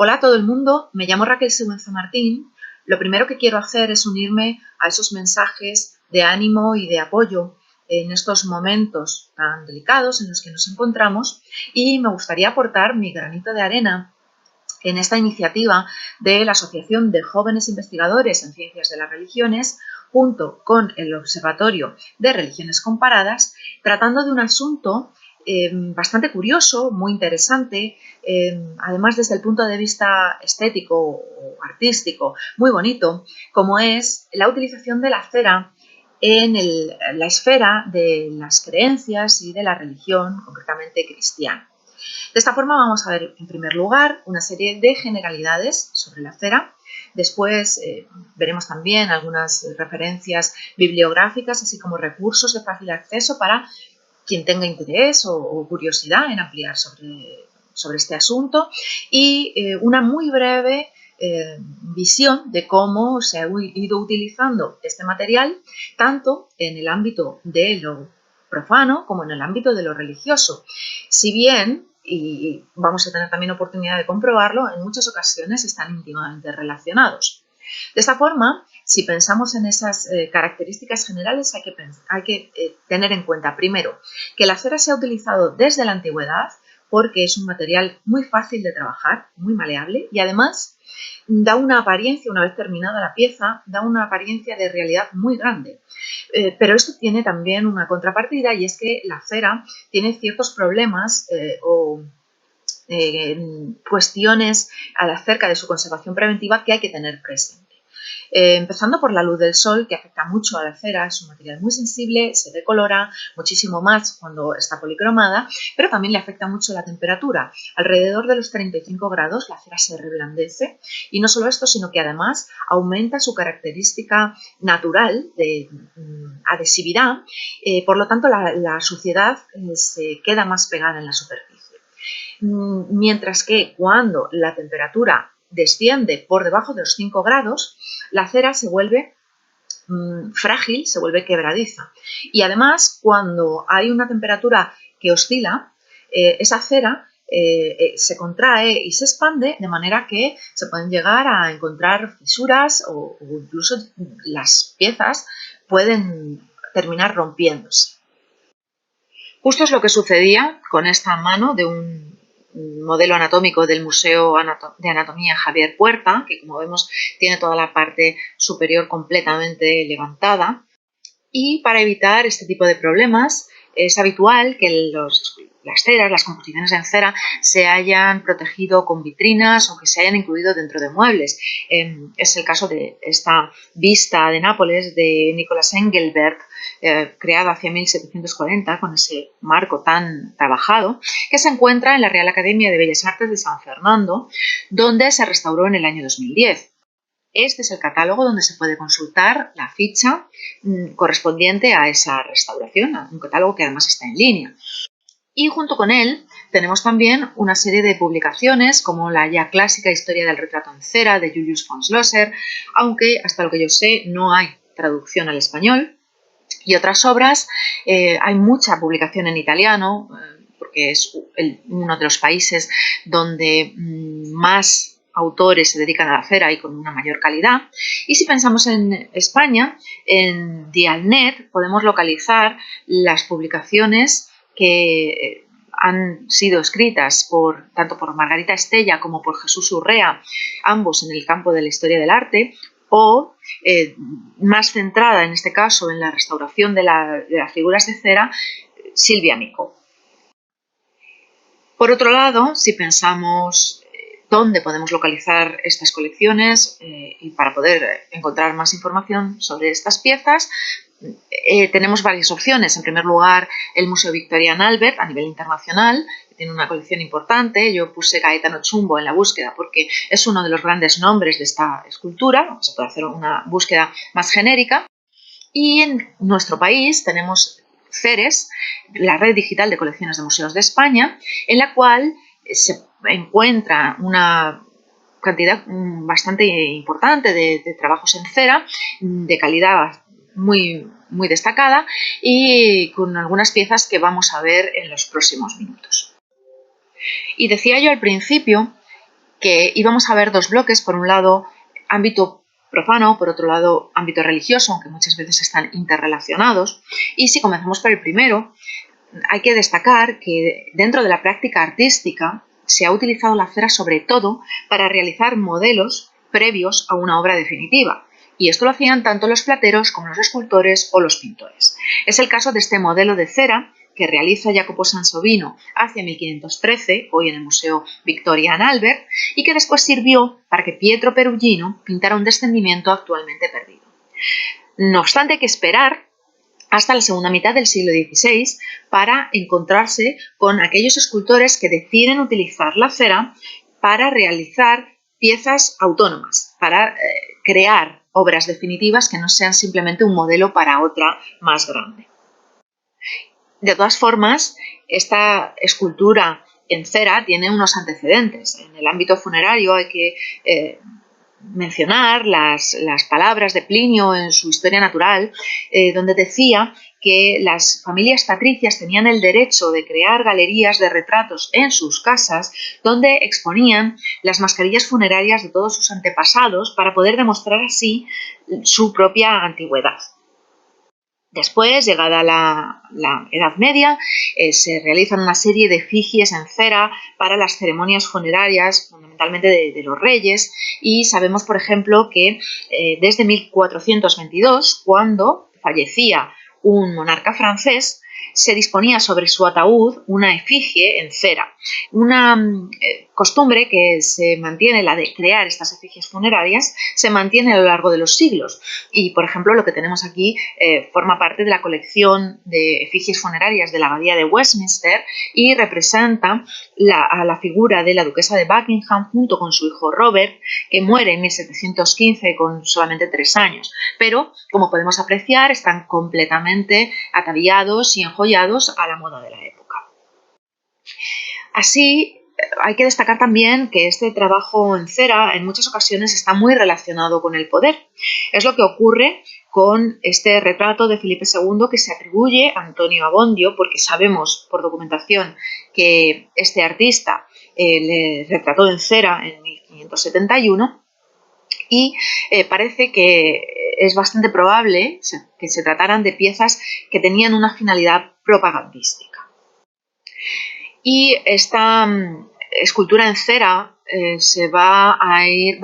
Hola a todo el mundo, me llamo Raquel Sigüenza Martín. Lo primero que quiero hacer es unirme a esos mensajes de ánimo y de apoyo en estos momentos tan delicados en los que nos encontramos y me gustaría aportar mi granito de arena en esta iniciativa de la Asociación de Jóvenes Investigadores en Ciencias de las Religiones junto con el Observatorio de Religiones Comparadas, tratando de un asunto bastante curioso, muy interesante, además desde el punto de vista estético o artístico, muy bonito, como es la utilización de la cera en la esfera de las creencias y de la religión, concretamente cristiana. De esta forma vamos a ver, en primer lugar, una serie de generalidades sobre la cera. Después veremos también algunas referencias bibliográficas, así como recursos de fácil acceso para quien tenga interés o curiosidad en ampliar sobre este asunto y una muy breve visión de cómo se ha ido utilizando este material tanto en el ámbito de lo profano como en el ámbito de lo religioso. Si bien, y vamos a tener también oportunidad de comprobarlo, en muchas ocasiones están íntimamente relacionados. De esta forma, si pensamos en esas características generales, hay que tener en cuenta, primero, que la cera se ha utilizado desde la antigüedad porque es un material muy fácil de trabajar, muy maleable y además da una apariencia, una vez terminada la pieza, da una apariencia de realidad muy grande. Pero esto tiene también una contrapartida y es que la cera tiene ciertos problemas o cuestiones acerca de su conservación preventiva que hay que tener presente. Empezando por la luz del sol, que afecta mucho a la cera, es un material muy sensible, se decolora muchísimo más cuando está policromada, pero también le afecta mucho la temperatura. Alrededor de los 35 grados la cera se reblandece y no solo esto, sino que además aumenta su característica natural de adhesividad, por lo tanto la suciedad se queda más pegada en la superficie. Mientras que cuando la temperatura desciende por debajo de los 5 grados, la cera se vuelve frágil, se vuelve quebradiza. Y además, cuando hay una temperatura que oscila, esa cera se contrae y se expande de manera que se pueden llegar a encontrar fisuras o incluso las piezas pueden terminar rompiéndose. Justo es lo que sucedía con esta mano de un modelo anatómico del Museo de Anatomía Javier Puerta, que como vemos tiene toda la parte superior completamente levantada. Y para evitar este tipo de problemas es habitual que las ceras, las composiciones en cera, se hayan protegido con vitrinas o que se hayan incluido dentro de muebles. Es el caso de esta vista de Nápoles de Nicolas Engelbert, creada hacia 1740 con ese marco tan trabajado, que se encuentra en la Real Academia de Bellas Artes de San Fernando, donde se restauró en el año 2010. Este es el catálogo donde se puede consultar la ficha correspondiente a esa restauración, un catálogo que además está en línea. Y junto con él tenemos también una serie de publicaciones como la ya clásica Historia del retrato en cera de Julius von Schlosser, aunque hasta lo que yo sé no hay traducción al español, y otras obras. Hay mucha publicación en italiano, porque es uno de los países donde más autores se dedican a la cera y con una mayor calidad. Y si pensamos en España, en Dialnet podemos localizar las publicaciones que han sido escritas tanto por Margarita Estella como por Jesús Urrea, ambos en el campo de la historia del arte, o más centrada en este caso en la restauración de las figuras de cera, Silvia Mico. Por otro lado, si pensamos dónde podemos localizar estas colecciones y para poder encontrar más información sobre estas piezas, tenemos varias opciones. En primer lugar, el Museo Victorian Albert a nivel internacional, que tiene una colección importante. Yo puse Gaetano Chumbo en la búsqueda porque es uno de los grandes nombres de esta escultura. Se puede hacer una búsqueda más genérica. Y en nuestro país tenemos CERES, la Red Digital de Colecciones de Museos de España, en la cual se encuentra una cantidad bastante importante de trabajos en cera, de calidad muy, muy destacada y con algunas piezas que vamos a ver en los próximos minutos. Y decía yo al principio que íbamos a ver dos bloques, por un lado ámbito profano, por otro lado ámbito religioso, aunque muchas veces están interrelacionados. Y si comenzamos por el primero, hay que destacar que dentro de la práctica artística se ha utilizado la cera sobre todo para realizar modelos previos a una obra definitiva. Y esto lo hacían tanto los plateros como los escultores o los pintores. Es el caso de este modelo de cera que realiza Jacopo Sansovino hacia 1513, hoy en el Museo Victoria and Albert, y que después sirvió para que Pietro Perugino pintara un descendimiento actualmente perdido. No obstante, hay que esperar hasta la segunda mitad del siglo XVI para encontrarse con aquellos escultores que deciden utilizar la cera para realizar piezas autónomas, para crear obras definitivas que no sean simplemente un modelo para otra más grande. De todas formas, esta escultura en cera tiene unos antecedentes. En el ámbito funerario hay que mencionar las palabras de Plinio en su Historia Natural, donde decía que las familias patricias tenían el derecho de crear galerías de retratos en sus casas donde exponían las mascarillas funerarias de todos sus antepasados para poder demostrar así su propia antigüedad. Después, llegada la Edad Media, se realizan una serie de efigies en cera para las ceremonias funerarias, fundamentalmente de los reyes, y sabemos, por ejemplo, que desde 1422, cuando fallecía un monarca francés, se disponía sobre su ataúd una efigie en cera. Una costumbre que se mantiene, la de crear estas efigies funerarias, se mantiene a lo largo de los siglos. Y, por ejemplo, lo que tenemos aquí forma parte de la colección de efigies funerarias de la Abadía de Westminster y representa a la figura de la duquesa de Buckingham junto con su hijo Robert, que muere en 1715 con solamente 3 años. Pero, como podemos apreciar, están completamente ataviados y enjollados a la moda de la época. Así, hay que destacar también que este trabajo en cera en muchas ocasiones está muy relacionado con el poder. Es lo que ocurre con este retrato de Felipe II que se atribuye a Antonio Abbondio, porque sabemos por documentación que este artista le retrató en cera en 1571 y parece que es bastante probable que se trataran de piezas que tenían una finalidad propagandística. Y esta escultura en cera se va a ir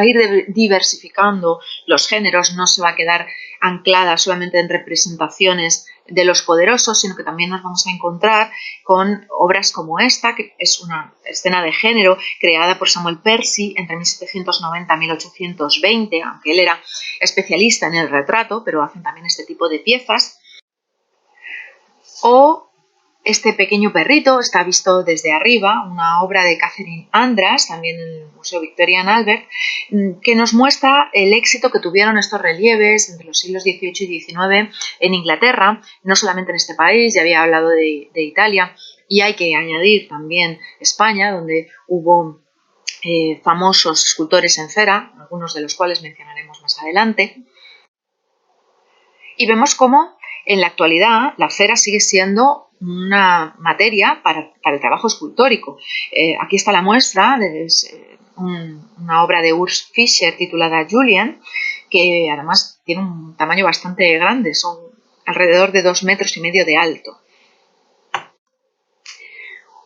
diversificando los géneros, no se va a quedar anclada solamente en representaciones de los poderosos, sino que también nos vamos a encontrar con obras como esta, que es una escena de género creada por Samuel Percy entre 1790 y 1820, aunque él era especialista en el retrato, pero hacen también este tipo de piezas. O este pequeño perrito está visto desde arriba, una obra de Catherine Andras, también en el Museo Victoria and Albert, que nos muestra el éxito que tuvieron estos relieves entre los siglos XVIII y XIX en Inglaterra, no solamente en este país, ya había hablado de Italia, y hay que añadir también España, donde hubo famosos escultores en cera, algunos de los cuales mencionaremos más adelante. Y vemos cómo en la actualidad la cera sigue siendo una materia para el trabajo escultórico. Aquí está la muestra, una obra de Urs Fischer titulada Julian, que además tiene un tamaño bastante grande, son alrededor de 2,5 metros de alto.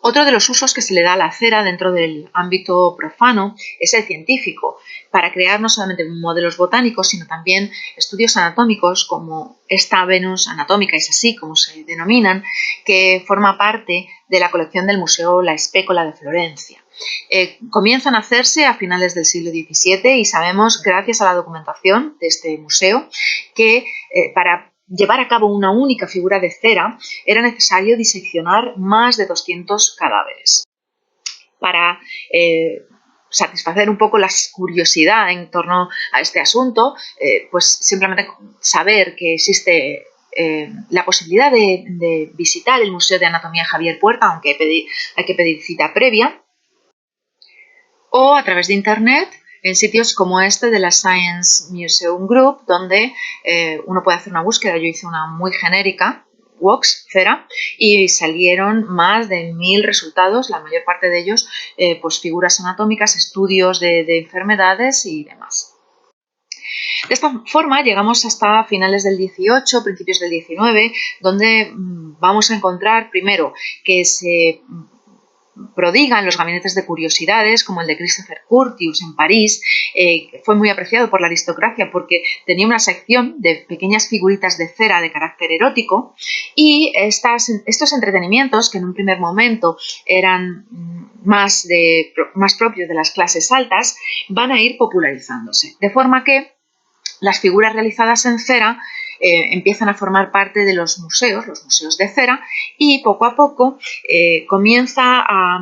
Otro de los usos que se le da a la cera dentro del ámbito profano es el científico, para crear no solamente modelos botánicos, sino también estudios anatómicos como esta Venus anatómica, es así como se denominan, que forma parte de la colección del Museo La Spécola de Florencia. Comienzan a hacerse a finales del siglo XVII y sabemos, gracias a la documentación de este museo, que para llevar a cabo una única figura de cera era necesario diseccionar más de 200 cadáveres. Para satisfacer un poco la curiosidad en torno a este asunto, pues simplemente saber que existe la posibilidad de visitar el Museo de Anatomía Javier Puerta, aunque hay que pedir cita previa, o a través de internet en sitios como este de la Science Museum Group, donde uno puede hacer una búsqueda. Yo hice una muy genérica, Wax cera, y salieron más de 1000 resultados, la mayor parte de ellos pues figuras anatómicas, estudios de enfermedades y demás. De esta forma llegamos hasta finales del 18, principios del 19, donde vamos a encontrar primero que se prodigan los gabinetes de curiosidades, como el de Christopher Curtius en París, que fue muy apreciado por la aristocracia porque tenía una sección de pequeñas figuritas de cera de carácter erótico, y estos entretenimientos, que en un primer momento eran más propios de las clases altas, van a ir popularizándose, de forma que las figuras realizadas en cera empiezan a formar parte de los museos de cera, y poco a poco comienza a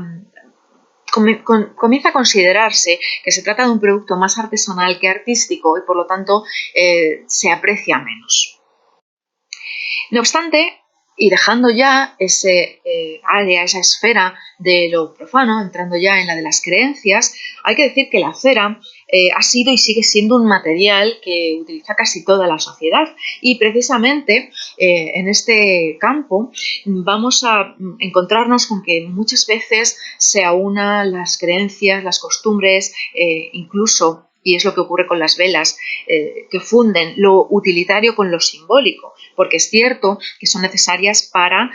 considerarse que se trata de un producto más artesanal que artístico, y por lo tanto se aprecia menos. No obstante, y dejando ya ese área, esa esfera de lo profano, entrando ya en la de las creencias, hay que decir que la cera ha sido y sigue siendo un material que utiliza casi toda la sociedad, y precisamente en este campo vamos a encontrarnos con que muchas veces se aunan las creencias, las costumbres, incluso, y es lo que ocurre con las velas, que funden lo utilitario con lo simbólico, porque es cierto que son necesarias para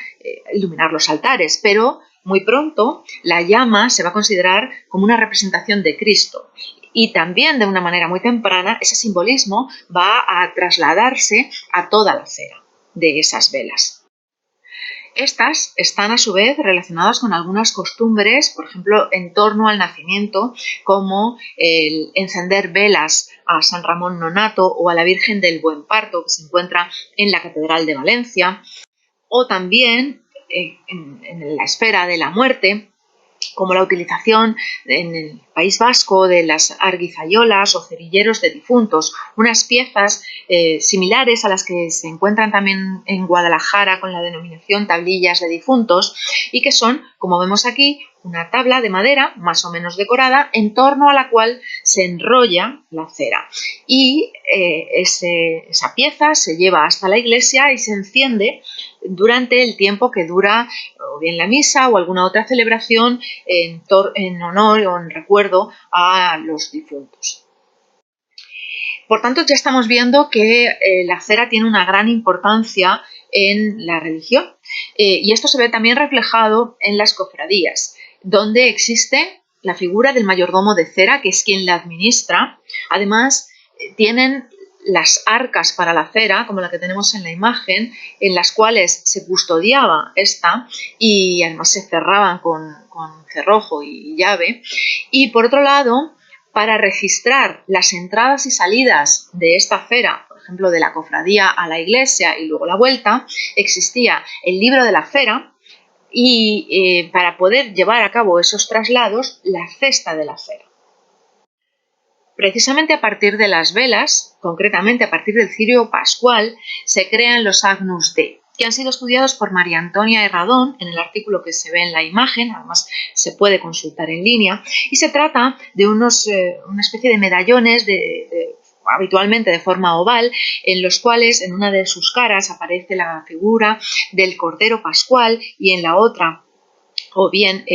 iluminar los altares, pero muy pronto la llama se va a considerar como una representación de Cristo, y también de una manera muy temprana ese simbolismo va a trasladarse a toda la cera de esas velas. Estas están a su vez relacionadas con algunas costumbres, por ejemplo, en torno al nacimiento, como el encender velas a San Ramón Nonato o a la Virgen del Buen Parto, que se encuentra en la Catedral de Valencia, o también en la esfera de la muerte, como la utilización en el País Vasco de las arguizayolas o cerilleros de difuntos, unas piezas similares a las que se encuentran también en Guadalajara con la denominación tablillas de difuntos, y que son, como vemos aquí, una tabla de madera más o menos decorada en torno a la cual se enrolla la cera, y esa pieza se lleva hasta la iglesia y se enciende durante el tiempo que dura o bien la misa o alguna otra celebración en honor o en recuerdo a los difuntos. Por tanto, ya estamos viendo que la cera tiene una gran importancia en la religión, y esto se ve también reflejado en las cofradías, donde existe la figura del mayordomo de cera, que es quien la administra. Además, tienen las arcas para la cera, como la que tenemos en la imagen, en las cuales se custodiaba esta, y además se cerraban con cerrojo y llave. Y por otro lado, para registrar las entradas y salidas de esta cera, por ejemplo, de la cofradía a la iglesia y luego la vuelta, existía el libro de la cera, y para poder llevar a cabo esos traslados, la cesta de la cera. Precisamente a partir de las velas, concretamente a partir del cirio pascual, se crean los Agnus Dei, que han sido estudiados por María Antonia Herradón en el artículo que se ve en la imagen, además se puede consultar en línea, y se trata de una especie de medallones habitualmente de forma oval, en los cuales en una de sus caras aparece la figura del Cordero Pascual, y en la otra o bien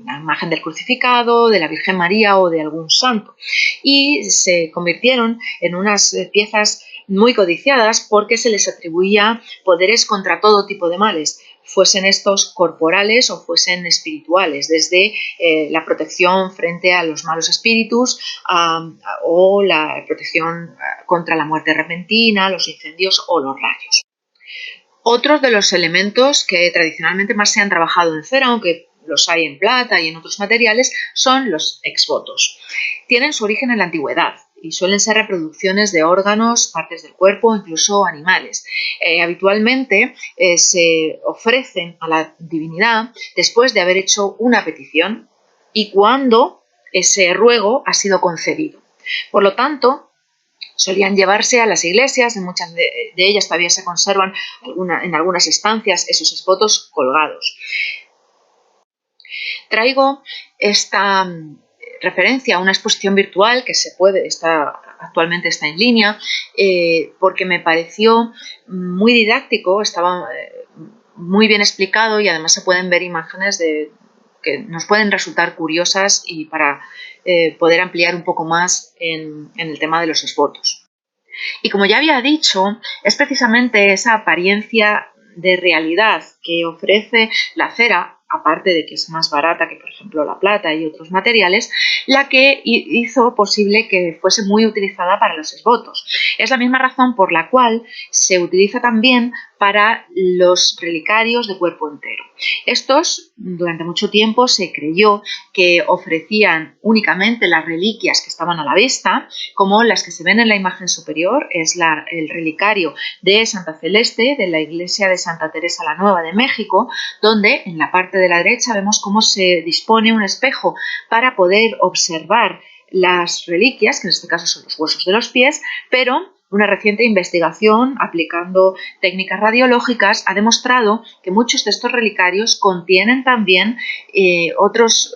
la imagen del crucificado, de la Virgen María o de algún santo. Y se convirtieron en unas piezas muy codiciadas porque se les atribuía poderes contra todo tipo de males, fuesen estos corporales o fuesen espirituales, desde la protección frente a los malos espíritus o la protección contra la muerte repentina, los incendios o los rayos. Otros de los elementos que tradicionalmente más se han trabajado en cera, aunque los hay en plata y en otros materiales, son los exvotos. Tienen su origen en la antigüedad y suelen ser reproducciones de órganos, partes del cuerpo o incluso animales. Habitualmente se ofrecen a la divinidad después de haber hecho una petición y cuando ese ruego ha sido concedido. Por lo tanto, solían llevarse a las iglesias, en muchas de ellas todavía se conservan en algunas estancias esos exvotos colgados. Traigo esta referencia a una exposición virtual que está actualmente está en línea, porque me pareció muy didáctico, estaba muy bien explicado y además se pueden ver imágenes que nos pueden resultar curiosas y para poder ampliar un poco más en el tema de los esbotos. Y como ya había dicho, es precisamente esa apariencia de realidad que ofrece la cera, aparte de que es más barata que, por ejemplo, la plata y otros materiales, la que hizo posible que fuese muy utilizada para los esbotos. Es la misma razón por la cual se utiliza también para los relicarios de cuerpo entero. Estos, durante mucho tiempo, se creyó que ofrecían únicamente las reliquias que estaban a la vista, como las que se ven en la imagen superior, es el relicario de Santa Celeste de la iglesia de Santa Teresa la Nueva de México, donde en la parte de la derecha vemos cómo se dispone un espejo para poder observar las reliquias, que en este caso son los huesos de los pies, pero una reciente investigación aplicando técnicas radiológicas ha demostrado que muchos de estos relicarios contienen también otros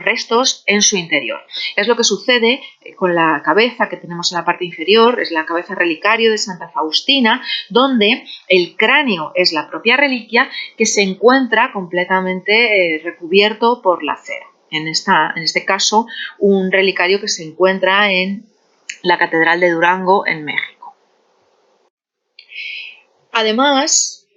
restos en su interior. Es lo que sucede con la cabeza que tenemos en la parte inferior, es la cabeza relicario de Santa Faustina, donde el cráneo es la propia reliquia que se encuentra completamente recubierto por la cera. En este caso, un relicario que se encuentra en la Catedral de Durango, en México. Además,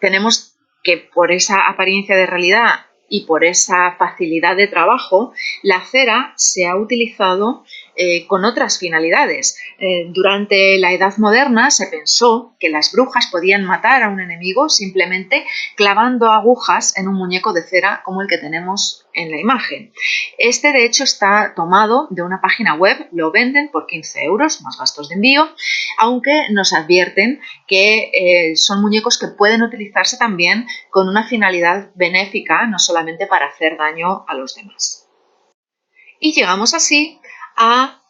tenemos que por esa apariencia de realidad y por esa facilidad de trabajo, la cera se ha utilizado con otras finalidades. Durante la Edad Moderna se pensó que las brujas podían matar a un enemigo simplemente clavando agujas en un muñeco de cera como el que tenemos en la imagen. Este, de hecho, está tomado de una página web, lo venden por 15 euros más gastos de envío, aunque nos advierten que son muñecos que pueden utilizarse también con una finalidad benéfica, no solamente para hacer daño a los demás. Y llegamos así a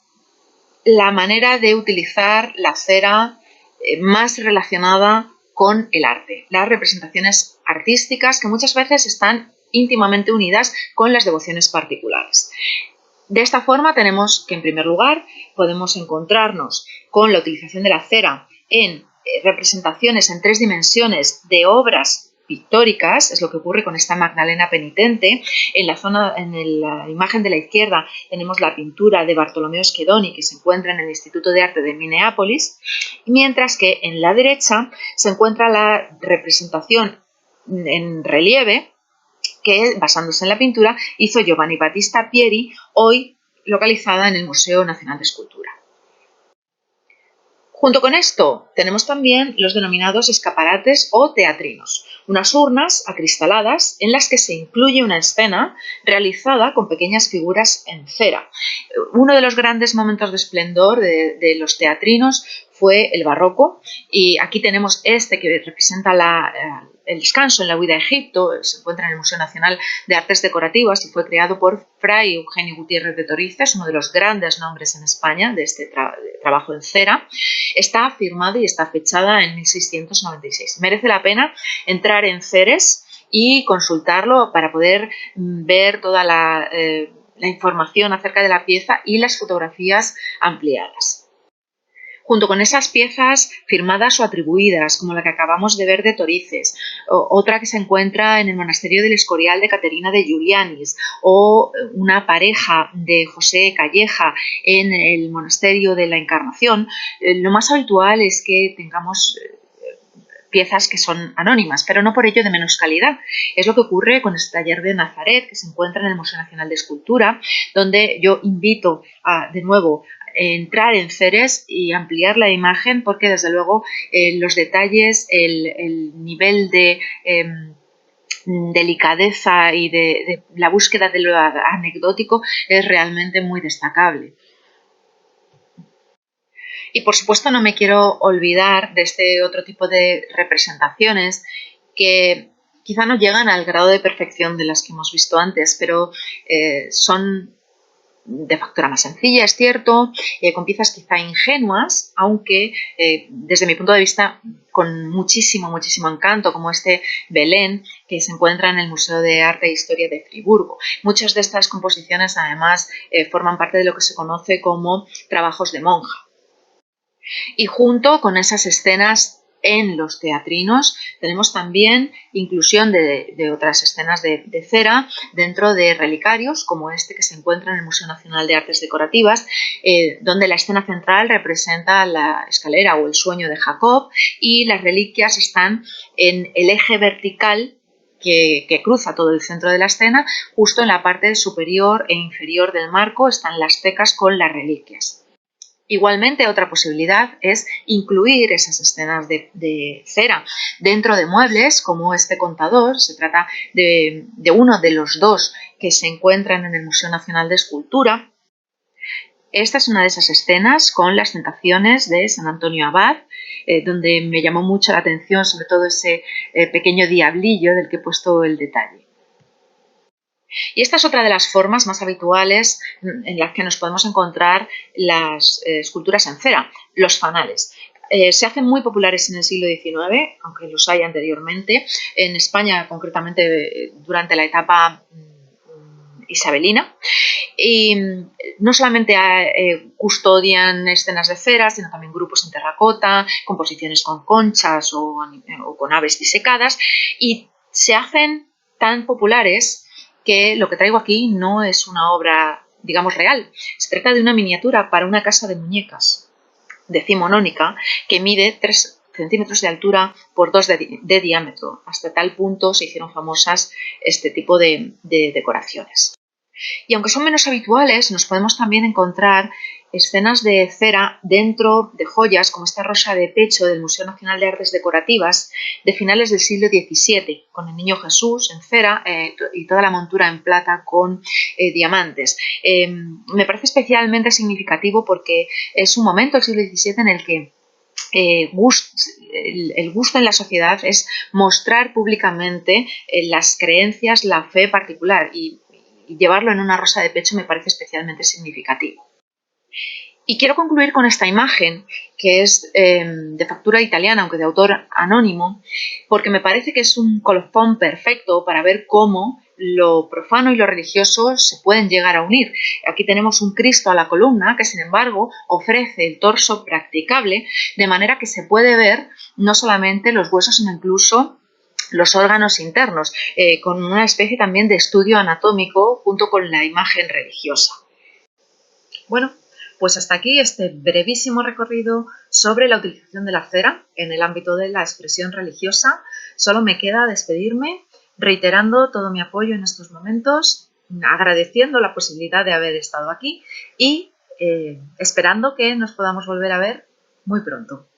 la manera de utilizar la cera más relacionada con el arte, las representaciones artísticas que muchas veces están íntimamente unidas con las devociones particulares. De esta forma tenemos que, en primer lugar, podemos encontrarnos con la utilización de la cera en representaciones en 3 dimensiones de obras pictóricas, es lo que ocurre con esta Magdalena penitente. En la imagen de la izquierda tenemos la pintura de Bartolomeo Schedoni, que se encuentra en el Instituto de Arte de Minneapolis, mientras que en la derecha se encuentra la representación en relieve que, basándose en la pintura, hizo Giovanni Battista Pieri, hoy localizada en el Museo Nacional de Escultura. Junto con esto, tenemos también los denominados escaparates o teatrinos, unas urnas acristaladas en las que se incluye una escena realizada con pequeñas figuras en cera. Uno de los grandes momentos de esplendor de los teatrinos fue el barroco, y aquí tenemos este que representa el descanso en la huida a Egipto. Se encuentra en el Museo Nacional de Artes Decorativas y fue creado por Fray Eugenio Gutiérrez de Torices, uno de los grandes nombres en España de este trabajo en cera. Está firmada y está fechada en 1696. Merece la pena entrar en Ceres y consultarlo para poder ver toda la información acerca de la pieza y las fotografías ampliadas. Junto con esas piezas firmadas o atribuidas, como la que acabamos de ver de Torices, otra que se encuentra en el monasterio del Escorial de Caterina de Giulianis, o una pareja de José Calleja en el monasterio de la Encarnación, lo más habitual es que tengamos piezas que son anónimas, pero no por ello de menos calidad. Es lo que ocurre con este taller de Nazaret, que se encuentra en el Museo Nacional de Escultura, donde yo invito de nuevo, entrar en Ceres y ampliar la imagen, porque desde luego los detalles, el nivel de delicadeza y de la búsqueda de lo anecdótico es realmente muy destacable. Y por supuesto no me quiero olvidar de este otro tipo de representaciones que quizá no llegan al grado de perfección de las que hemos visto antes, pero son de factura más sencilla, es cierto, con piezas quizá ingenuas, aunque desde mi punto de vista con muchísimo encanto, como este Belén que se encuentra en el Museo de Arte e Historia de Friburgo. Muchas de estas composiciones además forman parte de lo que se conoce como trabajos de monja. Y junto con esas escenas en los teatrinos tenemos también inclusión de otras escenas de cera dentro de relicarios como este que se encuentra en el Museo Nacional de Artes Decorativas, donde la escena central representa la escalera o el sueño de Jacob y las reliquias están en el eje vertical que cruza todo el centro de la escena. Justo en la parte superior e inferior del marco están las tecas con las reliquias. Igualmente, otra posibilidad es incluir esas escenas de cera dentro de muebles como este contador. Se trata de uno de los dos que se encuentran en el Museo Nacional de Escultura. Esta es una de esas escenas con las Tentaciones de San Antonio Abad, donde me llamó mucho la atención sobre todo ese pequeño diablillo del que he puesto el detalle. Y esta es otra de las formas más habituales en las que nos podemos encontrar las esculturas en cera, los fanales. Se hacen muy populares en el siglo XIX, aunque los hay anteriormente. En España, concretamente, durante la etapa isabelina. Y no solamente custodian escenas de cera, sino también grupos en terracota, composiciones con conchas o con aves disecadas. Y se hacen tan populares que lo que traigo aquí no es una obra, digamos, real. Se trata de una miniatura para una casa de muñecas decimonónica que mide 3 centímetros de altura por 2 de diámetro. Hasta tal punto se hicieron famosas este tipo de decoraciones. Y aunque son menos habituales, nos podemos también encontrar escenas de cera dentro de joyas como esta rosa de pecho del Museo Nacional de Artes Decorativas de finales del siglo XVII, con el Niño Jesús en cera y toda la montura en plata con diamantes. Me parece especialmente significativo porque es un momento, el siglo XVII, en el que el gusto en la sociedad es mostrar públicamente las creencias, la fe particular y llevarlo en una rosa de pecho me parece especialmente significativo. Y quiero concluir con esta imagen, que es de factura italiana, aunque de autor anónimo, porque me parece que es un colofón perfecto para ver cómo lo profano y lo religioso se pueden llegar a unir. Aquí tenemos un Cristo a la columna que, sin embargo, ofrece el torso practicable, de manera que se puede ver no solamente los huesos, sino incluso los órganos internos, con una especie también de estudio anatómico junto con la imagen religiosa. Bueno, pues hasta aquí este brevísimo recorrido sobre la utilización de la cera en el ámbito de la expresión religiosa. Solo me queda despedirme reiterando todo mi apoyo en estos momentos, agradeciendo la posibilidad de haber estado aquí y esperando que nos podamos volver a ver muy pronto.